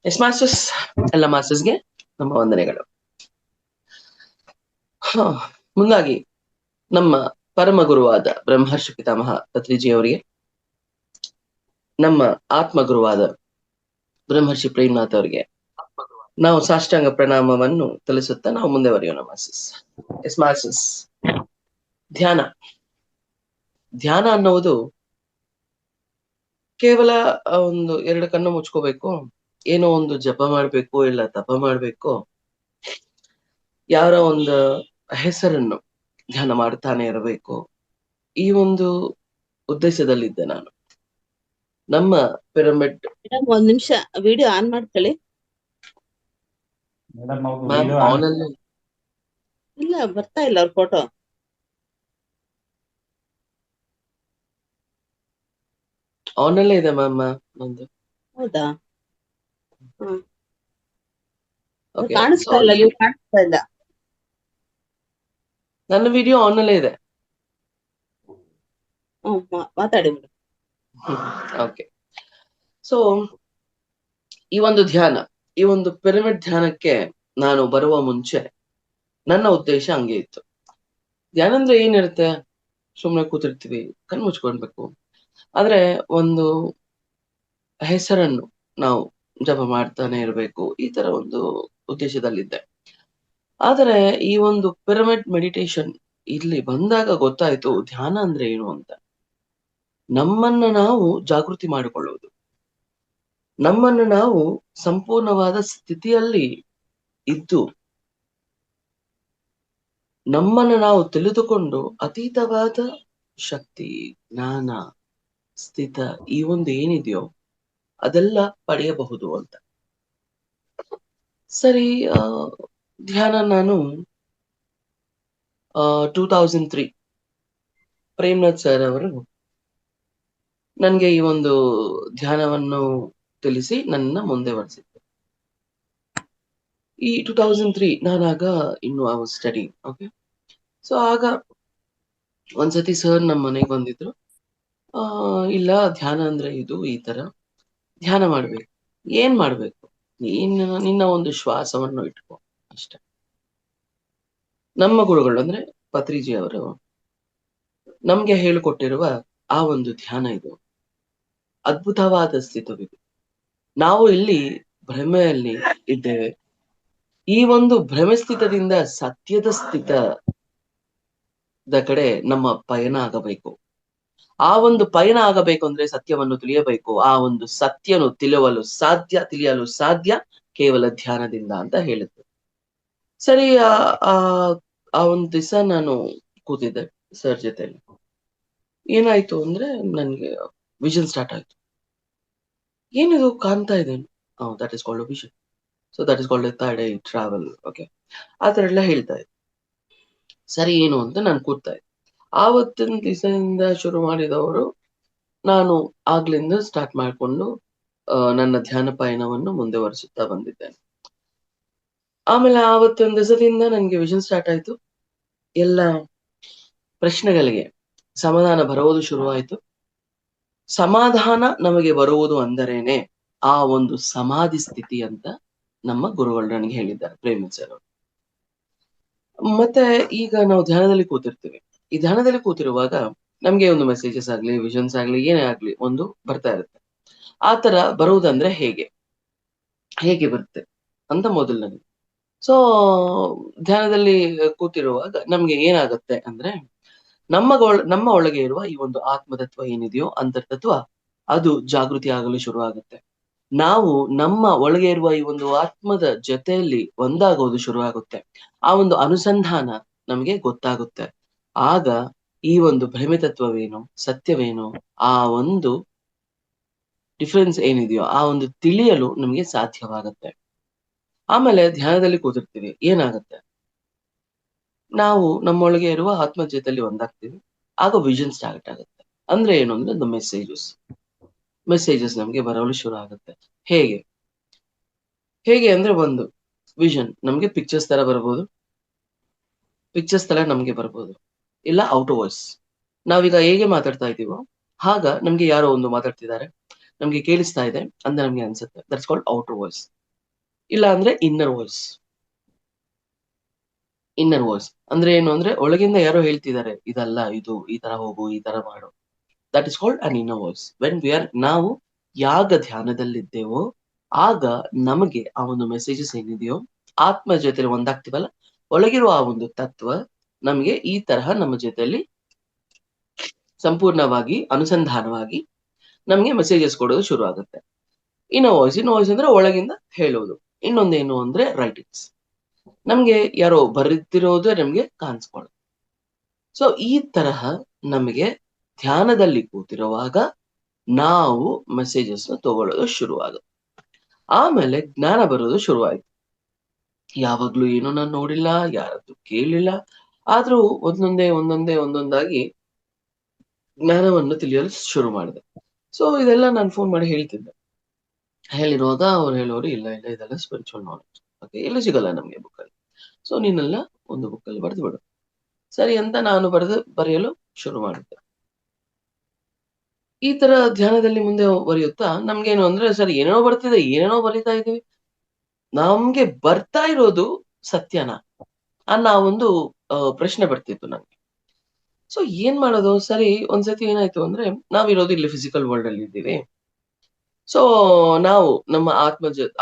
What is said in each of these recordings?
S masters, ಎಲ್ಲ ಮಾಸ್ಟರ್ಸ್ಗೆ ನಮ್ಮ ವಂದನೆಗಳು. ಮುಂದಾಗಿ ನಮ್ಮ ಪರಮ ಗುರುವಾದ ಬ್ರಹ್ಮರ್ಷಿ ಪಿತಾಮಹ ಪತ್ರಿಜಿಯವರಿಗೆ, ನಮ್ಮ ಆತ್ಮ ಗುರುವಾದ ಬ್ರಹ್ಮರ್ಷಿ ಪ್ರೇಮ್ನಾಥ್ ಅವರಿಗೆ ನಾವು ಸಾಷ್ಟಾಂಗ ಪ್ರಣಾಮವನ್ನು ತಿಳಿಸುತ್ತಾ ನಾವು ಮುಂದೆ ಬರೆಯೋಣ ಮಾಸ್ಟರ್ಸ್. ಎಸ್ ಮಾಸ್ಟರ್ಸ್, ಧ್ಯಾನ ಧ್ಯಾನ ಅನ್ನುವುದು ಕೇವಲ ಒಂದು ಎರಡು ಕಣ್ಣು ಮುಚ್ಕೋಬೇಕು, ಏನೋ ಒಂದು ಜಪ ಮಾಡ್ಬೇಕು, ಇಲ್ಲ ತಪ ಮಾಡ್ಬೇಕು, ಯಾರ ಒಂದು ಹೆಸರನ್ನು ಧ್ಯಾನ ಮಾಡ್ತಾನೆ ಇರಬೇಕು, ಈ ಒಂದು ಉದ್ದೇಶದಲ್ಲಿದ್ದೆ ನಾನು. ನಮ್ಮ ಪಿರಮಿಡ್ ಮೇಡಮ್ ಒಂದ್ ನಿಮಿಷ ವಿಡಿಯೋ ಆನ್ ಮಾಡ್ಕೊಳ್ಳಿ. ಮ್ಯಾಮ್ ಆನ್ ಅಲ್ಲಿ ಇಲ್ಲ, ಬರ್ತಾ ಇಲ್ಲ ಅವ್ರ ಫೋಟೋ. ಆನ್ ಅಲ್ಲೇ ಇದೆ ಮ್ಯಾಮ್ ನಂದು. ಹೌದಾ? Okay, ಕಾಣಿಸ್ತಾ ಇಲ್ಲ, ನೀವು ಕಾಣಿಸ್ತಾ ಇಲ್ಲ. ನನ್ನ ವಿಡಿಯೋ ಆನ್ ಅಲ್ಲೇ ಇದೆ. ಮಾತಾಡಿ ಮೇಡಮ್. ಓಕೆ, ಸೊ ಈ ಒಂದು ಧ್ಯಾನ, ಈ ಒಂದು ಪಿರಮಿಡ್ ಧ್ಯಾನಕ್ಕೆ ನಾನು ಬರುವ ಮುಂಚೆ ನನ್ನ ಉದ್ದೇಶ ಹಂಗೆ ಇತ್ತು. ಧ್ಯಾನ ಅಂದ್ರೆ ಏನಿರುತ್ತೆ, ಸುಮ್ನೆ ಕೂತಿರ್ತೀವಿ, ಕಣ್ ಮುಚ್ಕೊಳ್ಬೇಕು, ಆದ್ರೆ ಒಂದು ಹೆಸರನ್ನು ನಾವು ಜಪ ಮಾಡ್ತಾನೆ ಇರಬೇಕು, ಈ ತರ ಒಂದು ಉದ್ದೇಶದಲ್ಲಿದ್ದೆ. ಆದರೆ ಈ ಒಂದು ಪಿರಮಿಡ್ ಮೆಡಿಟೇಷನ್ ಇಲ್ಲಿ ಬಂದಾಗ ಗೊತ್ತಾಯ್ತು ಧ್ಯಾನ ಅಂದ್ರೆ ಏನು ಅಂತ. ನಮ್ಮನ್ನ ನಾವು ಜಾಗೃತಿ ಮಾಡಿಕೊಳ್ಳುವುದು, ನಮ್ಮನ್ನು ನಾವು ಸಂಪೂರ್ಣವಾದ ಸ್ಥಿತಿಯಲ್ಲಿ ಇದ್ದು ನಮ್ಮನ್ನು ನಾವು ತಿಳಿದುಕೊಂಡು ಅತೀತವಾದ ಶಕ್ತಿ, ಜ್ಞಾನ, ಸ್ಥಿತ ಈ ಒಂದು ಏನಿದೆಯೋ ಅದೆಲ್ಲ ಪಡೆಯಬಹುದು ಅಂತ. ಸರಿ, ಧ್ಯಾನ ನಾನು 2003 ಪ್ರೇಮ್ನಾಥ್ ಸರ್ ಅವರು ನನ್ಗೆ ಈ ಒಂದು ಧ್ಯಾನವನ್ನು ತಿಳಿಸಿ ನನ್ನ ಮುಂದೆ ವರ್ಸಿದ್ರು. ಈ 2003 ನಾನಾಗ ಇನ್ನು I was study. Okay, so ಆಗ ಒಂದ್ಸತಿ ಸರ್ ನಮ್ಮ ಮನೆಗೆ ಬಂದಿದ್ರು. ಇಲ್ಲ, ಧ್ಯಾನ ಅಂದ್ರೆ ಇದು, ಈ ತರ ಧ್ಯಾನ ಮಾಡ್ಬೇಕು. ಏನ್ ಮಾಡ್ಬೇಕು, ನಿನ್ನ ಒಂದು ಶ್ವಾಸವನ್ನು ಇಟ್ಕೋ ಅಷ್ಟೆ. ನಮ್ಮ ಗುರುಗಳು ಅಂದ್ರೆ ಪತ್ರಿಜಿ ಅವರು ನಮ್ಗೆ ಹೇಳಿಕೊಟ್ಟಿರುವ ಆ ಒಂದು ಧ್ಯಾನ ಇದು ಅದ್ಭುತವಾದ ಸ್ಥಿತವಿದೆ. ನಾವು ಇಲ್ಲಿ ಭ್ರಮೆಯಲ್ಲಿ ಇದ್ದೇವೆ. ಈ ಒಂದು ಭ್ರಮೆ ಸ್ಥಿತದಿಂದ ಸತ್ಯದ ಸ್ಥಿತದ ಕಡೆ ನಮ್ಮ ಪಯಣ ಆಗಬೇಕು. ಆ ಒಂದು ಪಯಣ ಆಗಬೇಕು ಅಂದ್ರೆ ಸತ್ಯವನ್ನು ತಿಳಿಯಬೇಕು. ಆ ಒಂದು ಸತ್ಯನು ತಿಳಿಯಲು ಸಾಧ್ಯ ಕೇವಲ ಧ್ಯಾನದಿಂದ ಅಂತ ಹೇಳಿದ್ರು. ಸರಿ, ಆ ಒಂದು ದಿವಸ ನಾನು ಕೂತಿದ್ದೆ ಸರ್ ಜೊತೆಲಿ. ಏನಾಯ್ತು ಅಂದ್ರೆ ನನ್ಗೆ ವಿಷನ್ ಸ್ಟಾರ್ಟ್ ಆಯ್ತು. ಏನಿದು ಕಾಣ್ತಾ ಇದೆ, that is called vision. So that is called third I travel. Okay, ಆ ತರ ಎಲ್ಲ ಹೇಳ್ತಾ ಇದ್ದೆ. ಸರಿ, ಏನು ಅಂತ ನಾನು ಕೂರ್ತಾ ಇದ್ದೆ. ಆವತ್ತಿನ ದಿವಸದಿಂದ ಶುರು ಮಾಡಿದವರು ನಾನು ಆಗ್ಲಿಂದ ಸ್ಟಾರ್ಟ್ ಮಾಡಿಕೊಂಡು ನನ್ನ ಧ್ಯಾನ ಪಯಣವನ್ನು ಮುಂದುವರಿಸುತ್ತಾ ಬಂದಿದ್ದೇನೆ. ಆಮೇಲೆ ಆವತ್ತೊಂದು ದಿವಸದಿಂದ ನನಗೆ ವಿಷನ್ ಸ್ಟಾರ್ಟ್ ಆಯ್ತು. ಎಲ್ಲ ಪ್ರಶ್ನೆಗಳಿಗೆ ಸಮಾಧಾನ ಬರುವುದು ಶುರುವಾಯಿತು. ಸಮಾಧಾನ ನಮಗೆ ಬರುವುದು ಅಂದರೇನೆ ಆ ಒಂದು ಸಮಾಧಿ ಸ್ಥಿತಿ ಅಂತ ನಮ್ಮ ಗುರುಗಳು ನನಗೆ ಹೇಳಿದ್ದಾರೆ, ಪ್ರೇಮಿತ್ ಸರ್ ಅವರು. ಮತ್ತೆ ಈಗ ನಾವು ಧ್ಯಾನದಲ್ಲಿ ಕೂತಿರ್ತೀವಿ. ಈ ಧ್ಯಾನದಲ್ಲಿ ಕೂತಿರುವಾಗ ನಮ್ಗೆ ಒಂದು ಮೆಸೇಜಸ್ ಆಗ್ಲಿ, ವಿಷನ್ಸ್ ಆಗ್ಲಿ, ಏನೇ ಆಗ್ಲಿ ಒಂದು ಬರ್ತಾ ಇರುತ್ತೆ. ಆ ತರ ಬರುವುದಂದ್ರೆ ಹೇಗೆ ಬರುತ್ತೆ ಅಂತ ಮೊದಲು ನನಗೆ. ಸೊ ಧ್ಯಾನದಲ್ಲಿ ಕೂತಿರುವಾಗ ನಮ್ಗೆ ಏನಾಗುತ್ತೆ ಅಂದ್ರೆ ನಮ್ಮ ಒಳಗೆ ಇರುವ ಈ ಒಂದು ಆತ್ಮತತ್ವ ಏನಿದೆಯೋ, ಅಂತರ್ತತ್ವ, ಅದು ಜಾಗೃತಿ ಆಗಲು ಶುರು ಆಗುತ್ತೆ. ನಾವು ನಮ್ಮ ಒಳಗೆ ಇರುವ ಈ ಒಂದು ಆತ್ಮದ ಜೊತೆಯಲ್ಲಿ ಒಂದಾಗೋದು ಶುರು ಆಗುತ್ತೆ. ಆ ಒಂದು ಅನುಸಂಧಾನ ನಮಗೆ ಗೊತ್ತಾಗುತ್ತೆ. ಆಗ ಈ ಒಂದು ಭ್ರಮಿತತ್ವವೇನು, ಸತ್ಯವೇನು, ಆ ಒಂದು ಡಿಫರೆನ್ಸ್ ಏನಿದೆಯೋ ಆ ಒಂದು ತಿಳಿಯಲು ನಮಗೆ ಸಾಧ್ಯವಾಗುತ್ತೆ. ಆಮೇಲೆ ಧ್ಯಾನದಲ್ಲಿ ಕೂತಿರ್ತೀವಿ, ಏನಾಗುತ್ತೆ, ನಾವು ನಮ್ಮೊಳಗೆ ಇರುವ ಆತ್ಮ ಜೊತೆಯಲ್ಲಿ ಒಂದಾಗ್ತೀವಿ. ಆಗ ವಿಷನ್ ಸ್ಟಾರ್ಟ್ ಆಗುತ್ತೆ. ಅಂದ್ರೆ ಏನು ಅಂದ್ರೆ ಒಂದು ಮೆಸೇಜಸ್ ನಮ್ಗೆ ಬರಲು ಶುರು ಆಗುತ್ತೆ. ಹೇಗೆ ಅಂದ್ರೆ ಒಂದು ವಿಷನ್ ನಮ್ಗೆ ಪಿಕ್ಚರ್ಸ್ ತರ ಬರ್ಬೋದು, ಪಿಕ್ಚರ್ಸ್ ತರ ನಮ್ಗೆ ಬರ್ಬೋದು, ಇಲ್ಲ ಔಟ್ ವಾಯ್ಸ್. ನಾವೀಗ ಹೇಗೆ ಮಾತಾಡ್ತಾ ಇದೀವೋ ಆಗ ನಮ್ಗೆ ಯಾರೋ ಒಂದು ಮಾತಾಡ್ತಿದ್ದಾರೆ, ನಮ್ಗೆ ಕೇಳಿಸ್ತಾ ಇದೆ ಅಂತ ನಮ್ಗೆ ಅನ್ಸುತ್ತೆ. That's called outer voice. ಇಲ್ಲ ಅಂದ್ರೆ ಇನ್ನರ್ ವಾಯ್ಸ್. ಇನ್ನರ್ ವಾಯ್ಸ್ ಅಂದ್ರೆ ಏನು ಅಂದ್ರೆ ಒಳಗಿಂದ ಯಾರೋ ಹೇಳ್ತಿದ್ದಾರೆ ಇದಲ್ಲ ಇದು ಈ ತರ ಹೋಗು ಈ ತರ ಮಾಡು. That is called an inner voice. When we are ನಾವು ಯಾಗ ಧ್ಯಾನದಲ್ಲಿದ್ದೇವೋ ಆಗ ನಮಗೆ ಆ ಒಂದು ಮೆಸೇಜಸ್ ಏನಿದೆಯೋ ಆತ್ಮ ಜೊತೆ ಒಂದಾಗ್ತಿವಲ್ಲ, ಒಳಗಿರುವ ಆ ಒಂದು ತತ್ವ ನಮಗೆ ಈ ತರಹ ನಮ್ಮ ಜೊತೆಯಲ್ಲಿ ಸಂಪೂರ್ಣವಾಗಿ ಅನುಸಂಧಾನವಾಗಿ ನಮಗೆ ಮೆಸೇಜಸ್ ಕೊಡೋದು ಶುರು ಆಗುತ್ತೆ. ಇನ್ನು ವಾಯ್ಸ್ ಅಂದ್ರೆ ಒಳಗಿಂದ ಹೇಳೋದು. ಇನ್ನೊಂದೇನು ಅಂದ್ರೆ ರೈಟಿಂಗ್ಸ್, ನಮ್ಗೆ ಯಾರೋ ಬರೆದಿರೋದು ನಮ್ಗೆ ಕಾಣಿಸ್ಕೊಳ್ಳೋದು. ಸೊ ಈ ತರಹ ನಮಗೆ ಧ್ಯಾನದಲ್ಲಿ ಕೂತಿರುವಾಗ ನಾವು ಮೆಸೇಜಸ್ ನ ತಗೊಳ್ಳೋದು ಶುರುವಾಗುತ್ತೆ. ಆಮೇಲೆ ಜ್ಞಾನ ಬರೋದು ಶುರುವಾಯ್ತು. ಯಾವಾಗ್ಲೂ ಏನೋ ನಾನು ನೋಡಿಲ್ಲ, ಯಾರದ್ದು ಕೇಳಿಲ್ಲ, ಆದ್ರೂ ಒಂದೊಂದಾಗಿ ಜ್ಞಾನವನ್ನು ತಿಳಿಯಲು ಶುರು ಮಾಡಿದೆ. ಸೊ ಇದೆಲ್ಲ ನಾನು ಫೋನ್ ಮಾಡಿ ಹೇಳ್ತಿದ್ದೆ. ಹೇಳಿರುವಾಗ ಅವ್ರು ಹೇಳೋರು ಇಲ್ಲ ಇಲ್ಲ ಇದೆಲ್ಲ ಸ್ಪಿರಿಚುವಲ್ ನಾಲೆಜ್, ಓಕೆ, ಎಲ್ಲೂ ಸಿಗಲ್ಲ ನಮ್ಗೆ ಬುಕ್ಕಲ್ಲಿ. ಸೊ ನೀನೆಲ್ಲ ಒಂದು ಬುಕ್ಕಲ್ಲಿ ಬರೆದು ಬಿಡು. ಸರಿ ಅಂತ ನಾನು ಬರೆಯಲು ಶುರು ಮಾಡಿದ್ದೆ. ಈ ತರ ಧ್ಯಾನದಲ್ಲಿ ಮುಂದೆ ಬರೆಯುತ್ತಾ ನಮ್ಗೇನು ಅಂದ್ರೆ ಸರಿ ಏನೇನೋ ಬರ್ತಿದೆ, ಏನೇನೋ ಬರಿತಾ ಇದೀವಿ, ನಮ್ಗೆ ಬರ್ತಾ ಇರೋದು ಸತ್ಯನಾ ಅನ್ನೋ ಒಂದು ಪ್ರಶ್ನೆ ಬರ್ತಿತ್ತು ನಮ್ಗೆ. ಸೊ ಏನ್ ಮಾಡೋದು? ಸರಿ ಒಂದ್ಸತಿ ಏನಾಯ್ತು ಅಂದ್ರೆ ನಾವಿರೋದು ಇಲ್ಲಿ ಫಿಸಿಕಲ್ ವರ್ಲ್ಡ್ ಅಲ್ಲಿ ಇದ್ದೀವಿ. ಸೊ ನಾವು ನಮ್ಮ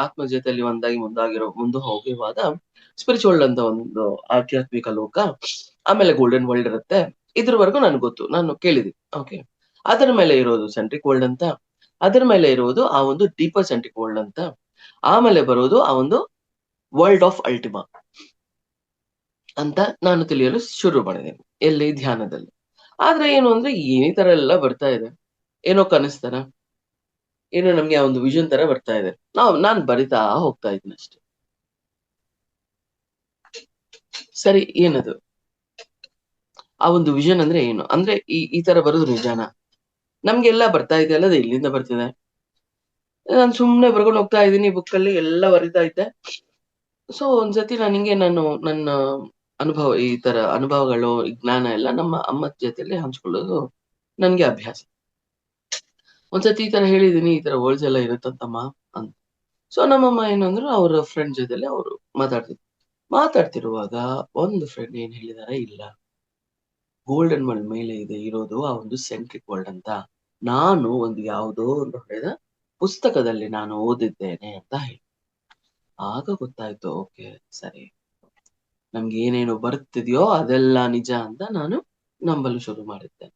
ಆತ್ಮ ಜೊತೆಯಲ್ಲಿ ಒಂದಾಗಿ ಮುಂದೆ ಹೋಗಿರುವಾಗ ಸ್ಪಿರಿಚುವಲ್ ಅಂತ ಒಂದು ಆಧ್ಯಾತ್ಮಿಕ ಲೋಕ, ಆಮೇಲೆ ಗೋಲ್ಡನ್ ವರ್ಲ್ಡ್ ಇರುತ್ತೆ. ಇದ್ರವರೆಗೂ ನನ್ಗೆ ಗೊತ್ತು, ನಾನು ಕೇಳಿದ್ದೀನಿ. ಓಕೆ, ಅದರ ಮೇಲೆ ಇರೋದು ಸೆಂಟ್ರಿಕ್ ವರ್ಲ್ಡ್ ಅಂತ, ಅದರ ಮೇಲೆ ಇರೋದು ಆ ಒಂದು ಡೀಪರ್ ಸೆಂಟ್ರಿಕ್ ವರ್ಲ್ಡ್ ಅಂತ, ಆಮೇಲೆ ಬರೋದು ಆ ಒಂದು ವರ್ಲ್ಡ್ ಆಫ್ ಅಲ್ಟಿಮಾ ಅಂತ ನಾನು ತಿಳಿಯಲು ಶುರು ಮಾಡಿದ್ದೇನೆ ಎಲ್ಲಿ ಧ್ಯಾನದಲ್ಲಿ. ಆದ್ರೆ ಏನು ಅಂದ್ರೆ ಈ ತರ ಎಲ್ಲ ಬರ್ತಾ ಇದೆ, ಏನೋ ಕನಸ್ತಾರ, ಏನೋ ನಮ್ಗೆ ಆ ಒಂದು ವಿಷನ್ ತರ ಬರ್ತಾ ಇದೆ. ನಾನ್ ಬರಿತಾ ಹೋಗ್ತಾ ಇದ್ದೀನಿ ಅಷ್ಟೇ. ಸರಿ, ಏನದು ಆ ಒಂದು ವಿಷನ್ ಅಂದ್ರೆ ಏನು ಅಂದ್ರೆ ಈ ತರ ಬರೋದು ನಿಜಾನ? ನಮ್ಗೆಲ್ಲ ಬರ್ತಾ ಇದೆ ಅಲ್ಲ, ಅದು ಎಲ್ಲಿಂದ ಬರ್ತಿದೆ? ನಾನು ಸುಮ್ನೆ ಬರ್ಕೊಂಡು ಹೋಗ್ತಾ ಇದ್ದೀನಿ, ಬುಕ್ಕಲ್ಲಿ ಎಲ್ಲ ಬರಿತಾ ಇದ್ದೆ. ಸೊ ಒಂದ್ಸತಿ ನಾನು ನನ್ನ ಈ ತರ ಅನುಭವಗಳು, ಜ್ಞಾನ ಎಲ್ಲ ನಮ್ಮ ಅಮ್ಮ ಜೊತೆಲಿ ಹಂಚ್ಕೊಳ್ಳೋದು ನನ್ಗೆ ಅಭ್ಯಾಸ. ಒಂದ್ಸತಿ ಈ ತರ ಹೇಳಿದೀನಿ, ಈ ತರ ವರ್ಡ್ಸ್ ಎಲ್ಲ ಇರುತ್ತಂತಮ್ಮ ಅಂತ. ಸೊ ನಮ್ಮಮ್ಮ ಏನಂದ್ರು ಅವ್ರ ಫ್ರೆಂಡ್ ಜೊತೆಲಿ ಅವರು ಮಾತಾಡ್ತಿರುವಾಗ ಒಂದು ಫ್ರೆಂಡ್ ಏನ್ ಹೇಳಿದಾರೆ, ಇಲ್ಲ ಗೋಲ್ಡನ್ ವರ್ಲ್ಡ್ ಮೇಲೆ ಇರೋದು ಆ ಒಂದು ಸೆಂಟ್ರಿಕ್ ವರ್ಲ್ಡ್ ಅಂತ ನಾನು ಒಂದು ಯಾವುದೋ ಒಂದು ಹೊಡೆದ ಪುಸ್ತಕದಲ್ಲಿ ನಾನು ಓದಿದ್ದೇನೆ ಅಂತ ಹೇಳಿ. ಆಗ ಗೊತ್ತಾಯ್ತು, ಓಕೆ ಸರಿ, ನಮ್ಗೆ ಏನೇನು ಬರುತ್ತಿದೆಯೋ ಅದೆಲ್ಲ ನಿಜ ಅಂತ ನಾನು ನಂಬಲು ಶುರು ಮಾಡಿದ್ದೆ.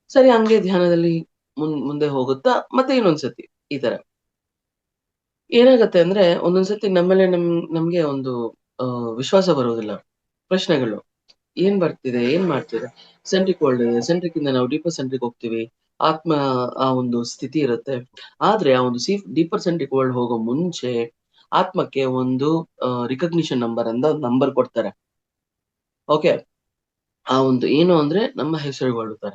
ಸರಿ, ಹಂಗೆ ಧ್ಯಾನದಲ್ಲಿ ಮುಂದೆ ಹೋಗುತ್ತಾ ಮತ್ತೆ ಇನ್ನೊಂದ್ಸತಿ ಈ ತರ ಏನಾಗತ್ತೆ ಅಂದ್ರೆ ಒಂದೊಂದ್ಸತಿ ನಮ್ಮೇಲೆ ನಮ್ಗೆ ಒಂದು ವಿಶ್ವಾಸ ಬರೋದಿಲ್ಲ. ಪ್ರಶ್ನೆಗಳು ಏನ್ ಬರ್ತಿದೆ, ಏನ್ ಮಾಡ್ತಿದೆ? ಸೆಂಟ್ರಿಕ್ ವರ್ಲ್ಡ್ ಇದೆ, ಸೆಂಟ್ರಿಕ್ ಇಂದ ನಾವು ಡೀಪರ್ ಸೆಂಟ್ರಿಕ್ ಹೋಗ್ತೀವಿ, ಆತ್ಮ ಆ ಒಂದು ಸ್ಥಿತಿ ಇರುತ್ತೆ. ಆದ್ರೆ ಆ ಒಂದು ಡೀಪರ್ ಸೆಂಟ್ರಿಕ್ ವರ್ಲ್ಡ್ ಹೋಗೋ ಮುಂಚೆ ಆತ್ಮಕ್ಕೆ ಒಂದು ರಿಕಗ್ನಿಷನ್ ನಂಬರ್ ಅಂತ ಒಂದು ನಂಬರ್ ಕೊಡ್ತಾರೆ. ಓಕೆ, ಆ ಒಂದು ಏನು ಅಂದ್ರೆ ನಮ್ಮ ಹೆಸರುಗಳು ತರ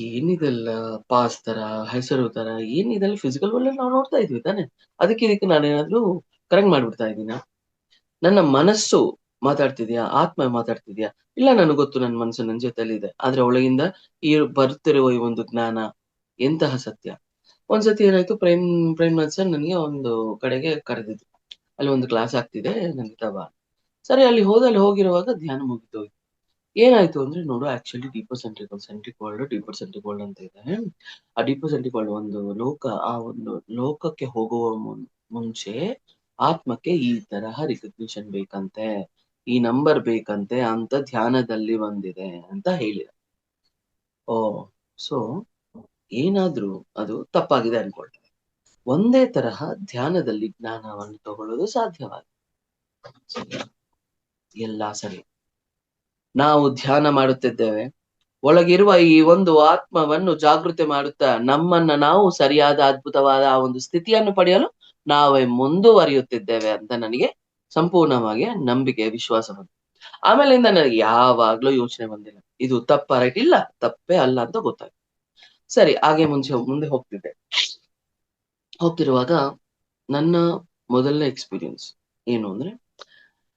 ಏನಿದೆಲ್ಲ ಪಾಸ್ ತರ ಹೆಸರು ತರ ಏನಿದೆಲ್ಲ ಫಿಸಿಕಲ್ ವರ್ಲ್ಡ್ ನಾವು ನೋಡ್ತಾ ಇದ್ವಿ ತಾನೆ. ಇದಕ್ಕೆ ನಾನೇನಾದ್ರೂ ಕರೆಕ್ಟ್ ಮಾಡ್ಬಿಡ್ತಾ ಇದ್ದೀನ? ನನ್ನ ಮನಸ್ಸು ಮಾತಾಡ್ತಿದ್ಯಾ, ಆತ್ಮ ಮಾತಾಡ್ತಿದ್ಯಾ? ಇಲ್ಲ, ನನಗೆ ಗೊತ್ತು ನನ್ನ ಮನಸ್ಸು ನನ್ನ ಜೊತೆಲಿ ಇದೆ, ಆದ್ರೆ ಒಳಗಿಂದ ಈ ಬರ್ತಿರುವ ಈ ಒಂದು ಜ್ಞಾನ ಎಂತಹ ಸತ್ಯ. ಒಂದ್ಸತಿ ಏನಾಯ್ತು, ಪ್ರೇಮ್ನಾಥ್ ಸರ್ ನನಗೆ ಒಂದು ಕಡೆಗೆ ಕರೆದಿದ್ರು. ಅಲ್ಲಿ ಒಂದು ಕ್ಲಾಸ್ ಆಗ್ತಿದೆ, ನನ್ಗೆ ತಬಾ. ಸರಿ, ಅಲ್ಲಿ ಹೋಗಿರುವಾಗ ಧ್ಯಾನ ಮುಗಿತು. ಏನಾಯ್ತು ಅಂದ್ರೆ ನೋಡು, actually centric world deeper centric world ಅಂತ ಇದೆ. ಆ ಡೀಪರ್ ಸೆಂಟ್ರಿಕ್ ವರ್ಲ್ಡ್ ಒಂದು ಲೋಕ, ಆ ಒಂದು ಲೋಕಕ್ಕೆ ಹೋಗುವ ಮುಂಚೆ ಆತ್ಮಕ್ಕೆ ಈ ತರಹ ರಿಕಗ್ನಿಷನ್ ಬೇಕಂತೆ, ಈ ನಂಬರ್ ಬೇಕಂತೆ ಅಂತ ಧ್ಯಾನದಲ್ಲಿ ಬಂದಿದೆ ಅಂತ ಹೇಳಿದ. ಓ, ಸೊ ಏನಾದ್ರೂ ಅದು ತಪ್ಪಾಗಿದೆ ಅನ್ಕೊಳ್ತೇವೆ. ಒಂದೇ ತರಹ ಧ್ಯಾನದಲ್ಲಿ ಜ್ಞಾನವನ್ನು ತಗೊಳ್ಳೋದು ಸಾಧ್ಯವಾಗಿದೆ. ಎಲ್ಲ ಸರಿ, ನಾವು ಧ್ಯಾನ ಮಾಡುತ್ತಿದ್ದೇವೆ, ಒಳಗಿರುವ ಈ ಒಂದು ಆತ್ಮವನ್ನು ಜಾಗೃತಿ ಮಾಡುತ್ತಾ ನಮ್ಮನ್ನ ನಾವು ಸರಿಯಾದ ಅದ್ಭುತವಾದ ಆ ಒಂದು ಸ್ಥಿತಿಯನ್ನು ಪಡೆಯಲು ನಾವೇ ಮುಂದುವರಿಯುತ್ತಿದ್ದೇವೆ ಅಂತ ನನಗೆ ಸಂಪೂರ್ಣವಾಗಿ ನಂಬಿಕೆ, ವಿಶ್ವಾಸ ಬಂತು. ಆಮೇಲಿಂದ ನನಗೆ ಯಾವಾಗ್ಲೂ ಯೋಚನೆ ಬಂದಿಲ್ಲ ಇದು ತಪ್ಪ ರೈಟ್, ಇಲ್ಲ ತಪ್ಪೇ ಅಲ್ಲ ಅಂತ ಗೊತ್ತಾಯ್ತು. ಸರಿ, ಹಾಗೆ ಮುಂದೆ ಹೋಗ್ತಿರುವಾಗ ನನ್ನ ಮೊದಲನೇ ಎಕ್ಸ್ಪೀರಿಯನ್ಸ್ ಏನು ಅಂದ್ರೆ,